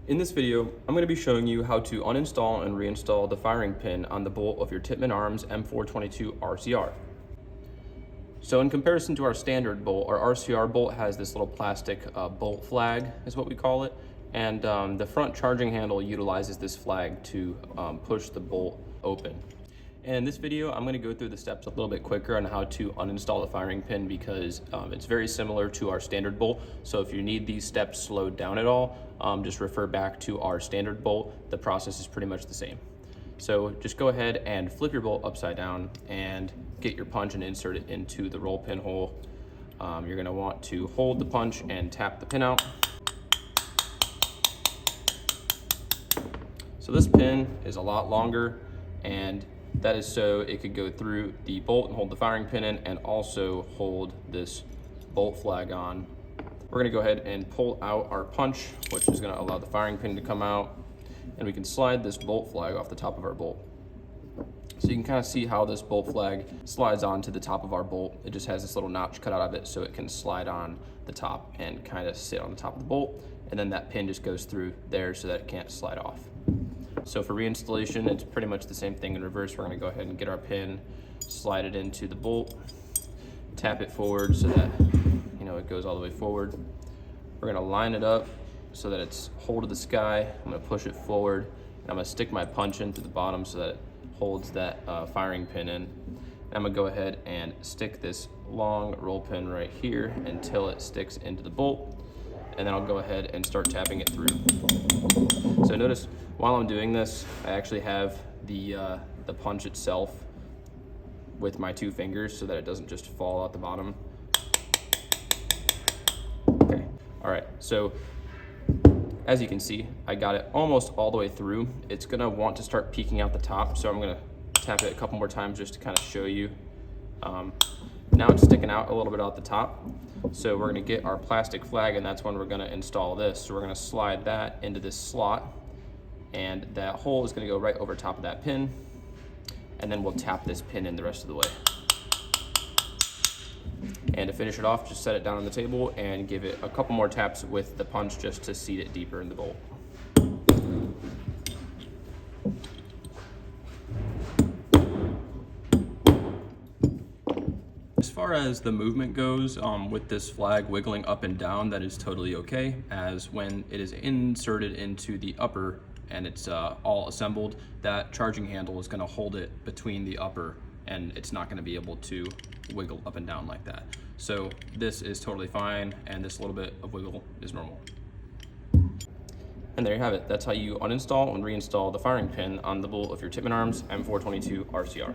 In this video, I'm going to be showing you how to uninstall and reinstall the firing pin on the bolt of your Tippmann Arms M422 RCR. So in comparison to our standard bolt, our RCR bolt has this little plastic bolt flag is what we call it, and the front charging handle utilizes this flag to push the bolt open. And in this video, I'm going to go through the steps a little bit quicker on how to uninstall the firing pin because it's very similar to our standard bolt. So if you need these steps slowed down at all, just refer back to our standard bolt. The process is pretty much the same. So just go ahead and flip your bolt upside down and get your punch and insert it into the roll pin hole. You're going to want to hold the punch and tap the pin out. So this pin is a lot longer, and that is so it could go through the bolt and hold the firing pin in and also hold this bolt flag on. We're gonna go ahead and pull out our punch, which is gonna allow the firing pin to come out, and we can slide this bolt flag off the top of our bolt. So you can kind of see how this bolt flag slides onto the top of our bolt. It just has this little notch cut out of it so it can slide on the top and kind of sit on the top of the bolt, and then that pin just goes through there so that it can't slide off. So for reinstallation, it's pretty much the same thing in reverse. We're gonna go ahead and get our pin, slide it into the bolt, tap it forward so that it goes all the way forward. We're gonna line it up so that it's hold to the sky. I'm gonna push it forward, and I'm gonna stick my punch into the bottom so that it holds that firing pin in. And I'm gonna go ahead and stick this long roll pin right here until it sticks into the bolt, and then I'll go ahead and start tapping it through. So notice while I'm doing this, I actually have the punch itself with my two fingers so that it doesn't just fall out the bottom. Okay, all right, so as you can see, I got it almost all the way through. It's gonna want to start peeking out the top, so I'm gonna tap it a couple more times just to kind of show you. Now it's sticking out a little bit out the top. So we're gonna get our plastic flag, and that's when we're gonna install this. So we're gonna slide that into this slot, and that hole is gonna go right over top of that pin, and then we'll tap this pin in the rest of the way. And to finish it off, just set it down on the table and give it a couple more taps with the punch just to seat it deeper in the bolt. As far as the movement goes, with this flag wiggling up and down, that is totally okay, as when it is inserted into the upper and it's all assembled, that charging handle is going to hold it between the upper, and it's not going to be able to wiggle up and down like that. So this is totally fine, and this little bit of wiggle is normal. And there you have it. That's how you uninstall and reinstall the firing pin on the bolt of your Tippmann Arms M422 RCR.